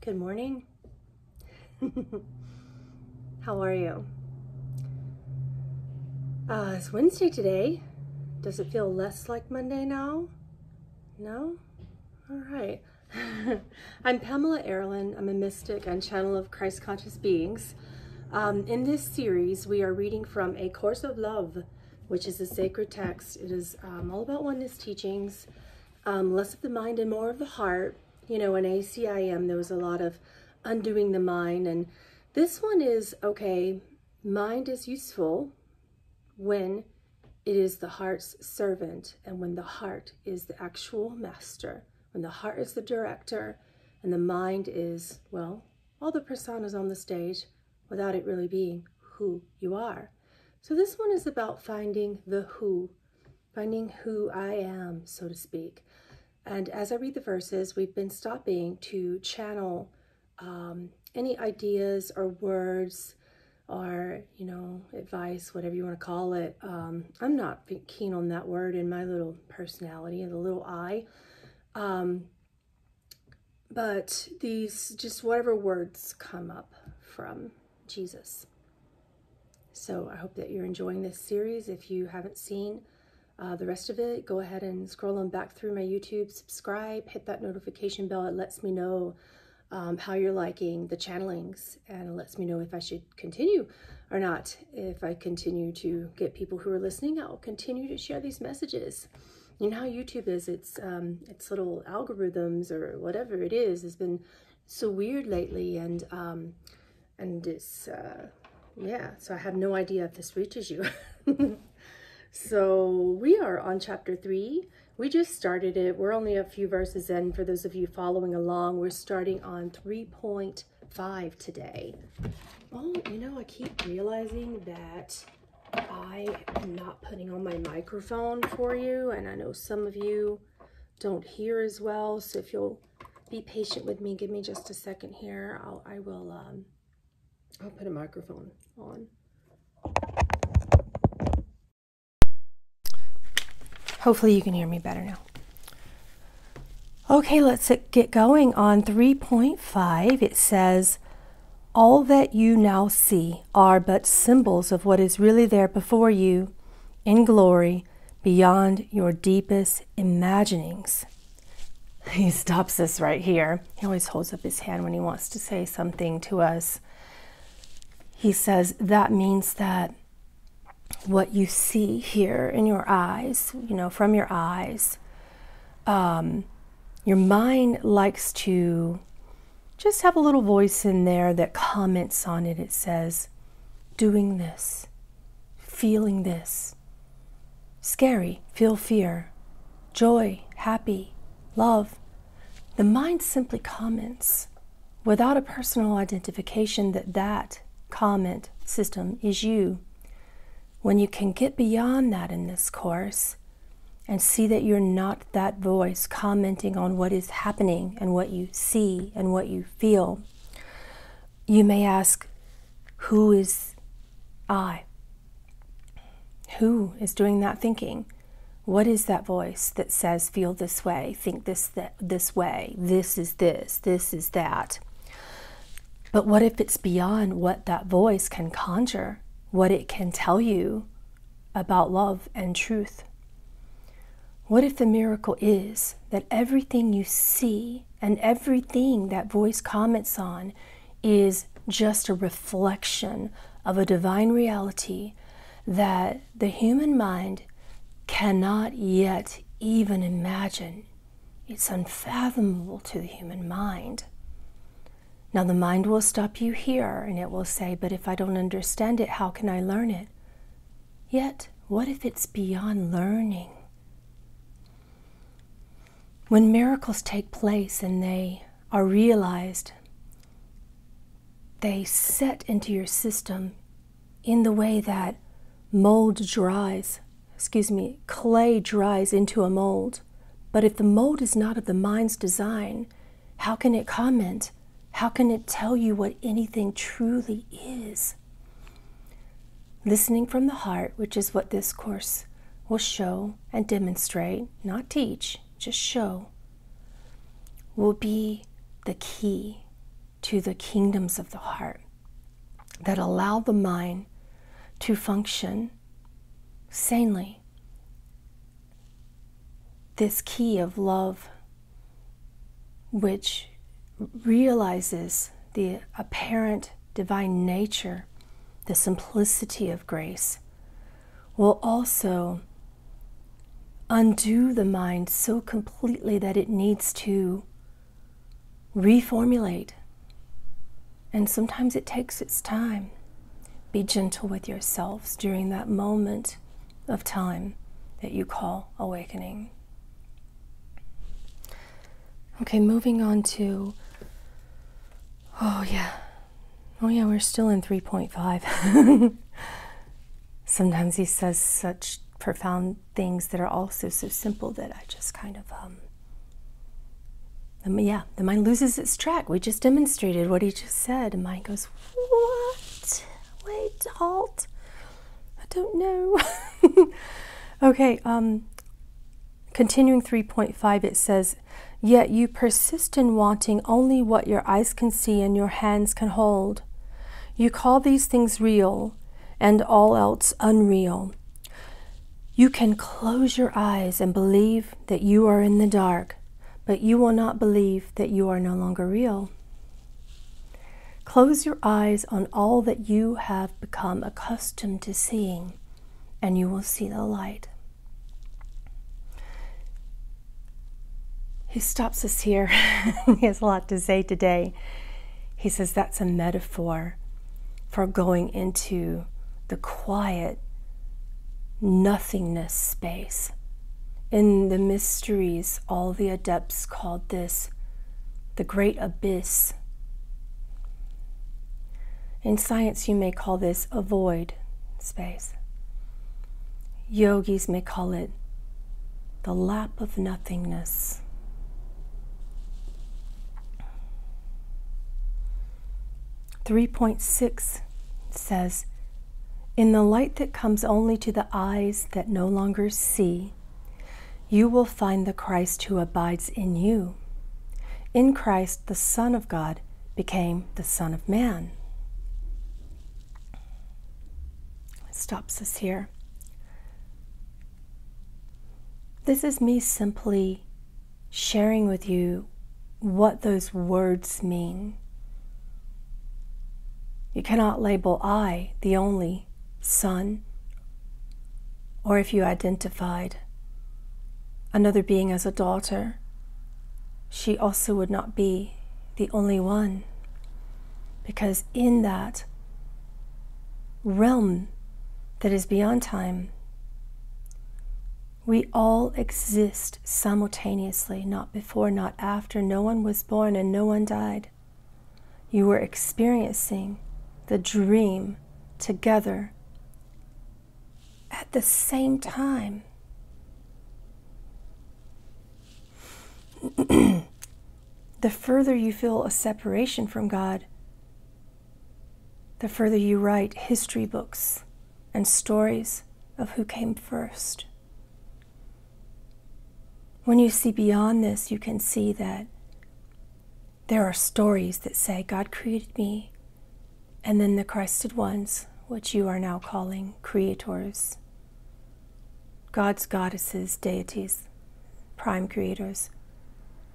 Good morning. How are you? It's Wednesday today. Does it feel less like Monday now? No? All right. I'm Pamela Aaralyn. I'm a mystic and channel of Christ conscious beings. In this series, we are reading from A Course of Love, which is a sacred text. It is all about oneness teachings, less of the mind and more of the heart. You know, in ACIM, there was a lot of undoing the mind, and this one is, okay, mind is useful when it is the heart's servant and when the heart is the actual master, when the heart is the director and the mind is, well, all the personas on the stage without it really being who you are. So this one is about finding the who, finding who I am, so to speak. And as I read the verses, we've been stopping to channel any ideas or words or, you know, advice, whatever you want to call it. I'm not keen on that word in my little personality, the little I. But these, just whatever words come up from Jesus. So I hope that you're enjoying this series. If you haven't seen the rest of it, go ahead and scroll on back through my YouTube, subscribe, hit that notification bell. It lets me know how you're liking the channelings, and it lets me know if I should continue or not. If I continue to get people who are listening, I'll continue to share these messages. You know how YouTube is, its little algorithms or whatever it is has been so weird lately, and it's yeah, so I have no idea if this reaches you. So we are on chapter 3. We just started it. We're only a few verses in. For those of you following along, we're starting on 3.5 today. Oh, you know, I keep realizing that I am not putting on my microphone for you, and I know some of you don't hear as well. So if you'll be patient with me, give me just a second here. I'll put a microphone on. Hopefully you can hear me better now. Okay, let's get going on 3.5. It says, all that you now see are but symbols of what is really there before you in glory beyond your deepest imaginings. He stops us right here. He always holds up his hand when he wants to say something to us. He says that means that what you see here in your eyes, you know, from your eyes, your mind likes to just have a little voice in there that comments on it. It says, doing this, feeling this, scary, feel fear, joy, happy, love. The mind simply comments without a personal identification that comment system is you. When you can get beyond that in this course and see that you're not that voice commenting on what is happening and what you see and what you feel, you may ask, who is I? Who is doing that thinking? What is that voice that says, feel this way, think this way, this is that? But what if it's beyond what that voice can conjure? What it can tell you about love and truth? What if the miracle is that everything you see and everything that voice comments on is just a reflection of a divine reality that the human mind cannot yet even imagine? It's unfathomable to the human mind. Now the mind will stop you here and it will say, but if I don't understand it, how can I learn it? Yet, what if it's beyond learning? When miracles take place and they are realized, they set into your system in the way that clay dries into a mold. But if the mold is not of the mind's design, how can it comment? How can it tell you what anything truly is? Listening from the heart, which is what this course will show and demonstrate, not teach, just show, will be the key to the kingdoms of the heart that allow the mind to function sanely. This key of love, which realizes the apparent divine nature, the simplicity of grace, will also undo the mind so completely that it needs to reformulate. And sometimes it takes its time. Be gentle with yourselves during that moment of time that you call awakening. Okay, moving on to, we're still in 3.5. Sometimes he says such profound things that are also so simple that I just kind of, the mind loses its track. We just demonstrated what he just said. The mind goes, what? Wait, halt. I don't know. Okay, continuing 3.5, it says, yet you persist in wanting only what your eyes can see and your hands can hold. You call these things real and all else unreal. You can close your eyes and believe that you are in the dark, but you will not believe that you are no longer real. Close your eyes on all that you have become accustomed to seeing, and you will see the light. He stops us here. He has a lot to say today. He says that's a metaphor for going into the quiet nothingness space. In the mysteries, all the adepts called this the great abyss. In science, you may call this a void space. Yogis may call it the lap of nothingness. .6 says, in the light that comes only to the eyes that no longer see, you will find the Christ who abides in you. In Christ, the Son of God became the Son of Man. It stops us here. This is me simply sharing with you what those words mean. You cannot label I the only Son, or if you identified another being as a daughter, she also would not be the only one, because in that realm that is beyond time, we all exist simultaneously, not before, not after. No one was born and no one died. You were experiencing the dream together at the same time. The further you feel a separation from God, the further you write history books and stories of who came first. When you see beyond this, you can see that there are stories that say God created me, and then the Christed ones, which you are now calling creators, gods, goddesses, deities, prime creators.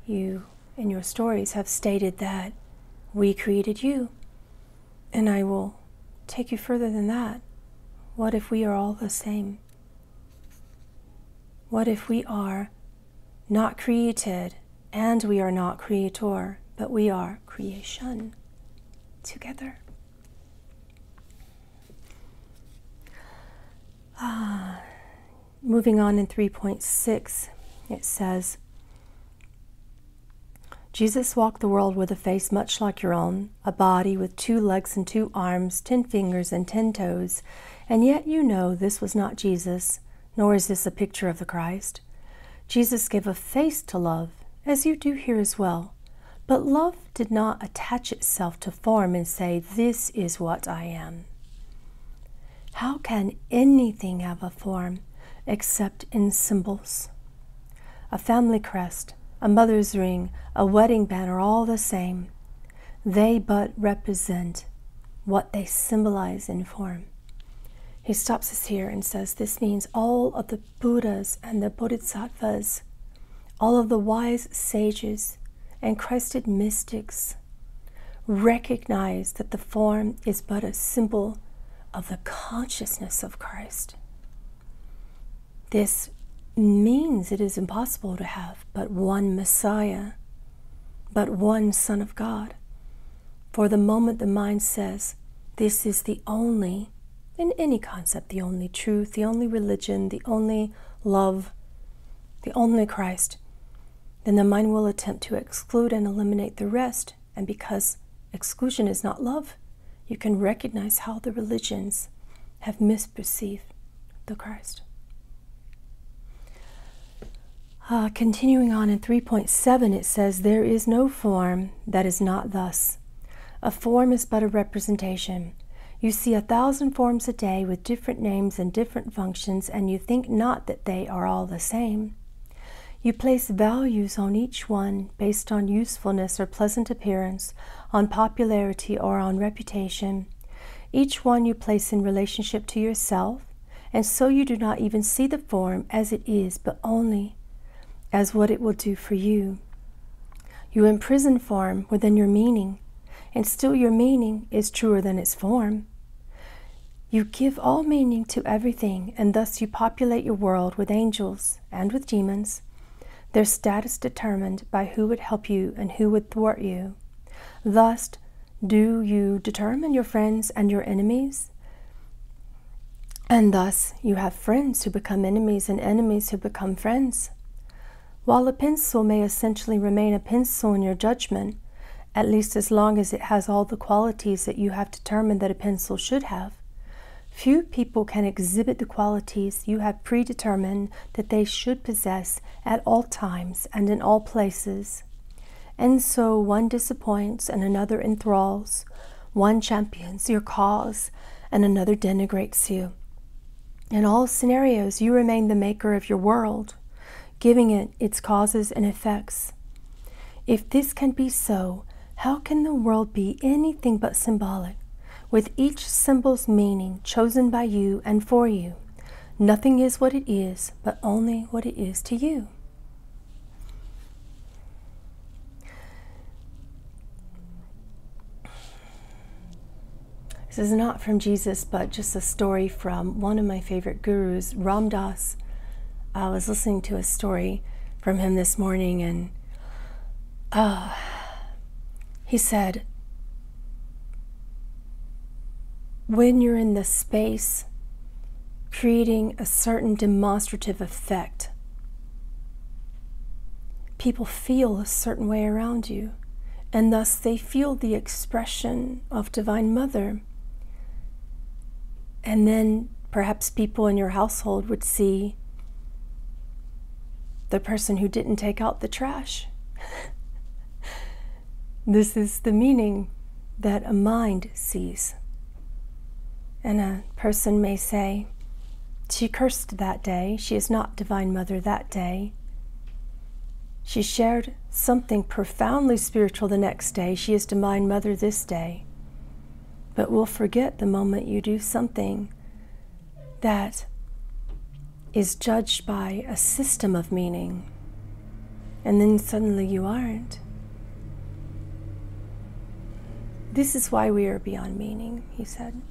You, in your stories, have stated that we created you. And I will take you further than that. What if we are all the same? What if we are not created and we are not creator, but we are creation together? Moving on in 3.6, it says, Jesus walked the world with a face much like your own, a body with 2 legs and 2 arms, 10 fingers and 10 toes, and yet you know this was not Jesus, nor is this a picture of the Christ. Jesus gave a face to love, as you do here as well, but love did not attach itself to form and say, this is what I am. How can anything have a form except in symbols? A family crest, a mother's ring, a wedding band are all the same. They but represent what they symbolize in form. He stops us here and says this means all of the Buddhas and the Bodhisattvas, all of the wise sages and Christed mystics recognize that the form is but a symbol of the consciousness of Christ. This means it is impossible to have but one Messiah, but one Son of God. For the moment the mind says, this is the only, in any concept, the only truth, the only religion, the only love, the only Christ, then the mind will attempt to exclude and eliminate the rest. And because exclusion is not love, you can recognize how the religions have misperceived the Christ. Continuing on in 3.7, it says, there is no form that is not thus. A form is but a representation. You see 1,000 forms a day with different names and different functions, and you think not that they are all the same. You place values on each one based on usefulness or pleasant appearance, on popularity or on reputation. Each one you place in relationship to yourself, and so you do not even see the form as it is, but only as what it will do for you. You imprison form within your meaning, and still your meaning is truer than its form. You give all meaning to everything, and thus you populate your world with angels and with demons, their status determined by who would help you and who would thwart you. Thus, do you determine your friends and your enemies? And thus, you have friends who become enemies and enemies who become friends. While a pencil may essentially remain a pencil in your judgment, at least as long as it has all the qualities that you have determined that a pencil should have, few people can exhibit the qualities you have predetermined that they should possess at all times and in all places. And so one disappoints and another enthralls, one champions your cause and another denigrates you. In all scenarios, you remain the maker of your world, giving it its causes and effects. If this can be so, how can the world be anything but symbolic, with each symbol's meaning chosen by you and for you? Nothing is what it is, but only what it is to you. This is not from Jesus, but just a story from one of my favorite gurus, Ram Dass. I was listening to a story from him this morning, and he said, when you're in the space creating a certain demonstrative effect, people feel a certain way around you, and thus they feel the expression of Divine Mother. And then perhaps people in your household would see the person who didn't take out the trash. This is the meaning that a mind sees. And a person may say, she cursed that day, she is not Divine Mother that day. She shared something profoundly spiritual the next day, she is Divine Mother this day. But we'll forget the moment you do something that is judged by a system of meaning, and then suddenly you aren't. This is why we are beyond meaning, he said.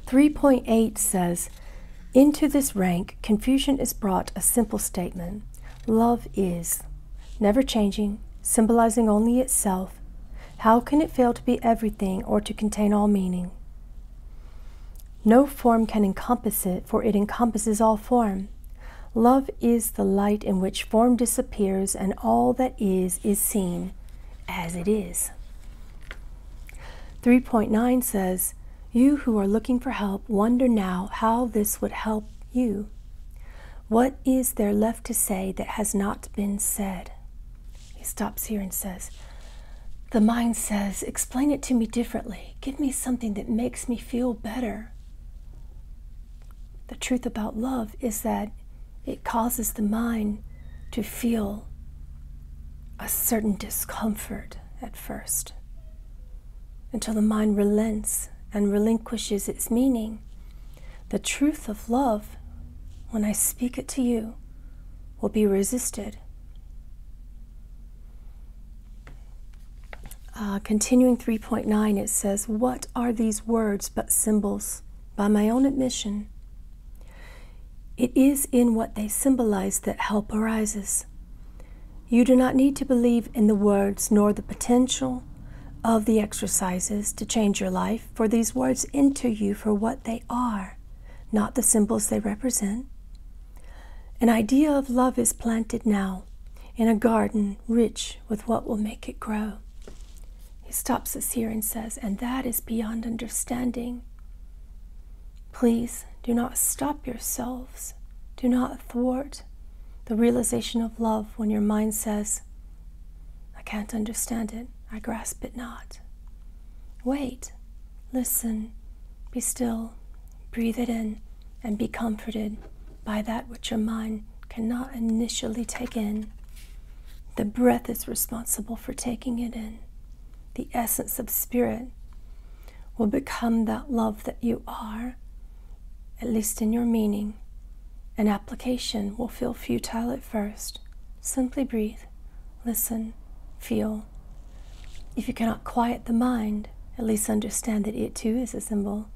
3.8 says, into this rank, confusion is brought a simple statement. Love is, never changing, symbolizing only itself. How can it fail to be everything or to contain all meaning? No form can encompass it, for it encompasses all form. Love is the light in which form disappears, and all that is seen as it is. 3.9 says, you who are looking for help wonder now how this would help you. What is there left to say that has not been said? He stops here and says, the mind says, explain it to me differently. Give me something that makes me feel better. The truth about love is that it causes the mind to feel a certain discomfort at first, until the mind relents and relinquishes its meaning. The truth of love, when I speak it to you, will be resisted. Continuing 3.9, it says, "What are these words but symbols? By my own admission, it is in what they symbolize that help arises. You do not need to believe in the words nor the potential of the exercises to change your life, for these words enter you for what they are, not the symbols they represent. An idea of love is planted now in a garden rich with what will make it grow." He stops us here and says, and that is beyond understanding. Please do not stop yourselves. Do not thwart the realization of love when your mind says, I can't understand it, I grasp it not. Wait, listen, be still, breathe it in, and be comforted by that which your mind cannot initially take in. The breath is responsible for taking it in. The essence of spirit will become that love that you are, at least in your meaning. An application will feel futile at first. Simply breathe, listen, feel. If you cannot quiet the mind, at least understand that it too is a symbol.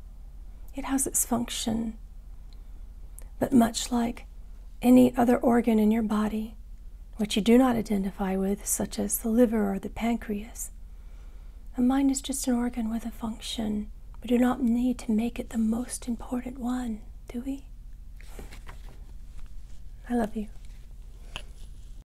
It has its function. But much like any other organ in your body, which you do not identify with, such as the liver or the pancreas, the mind is just an organ with a function. We do not need to make it the most important one, do we? I love you.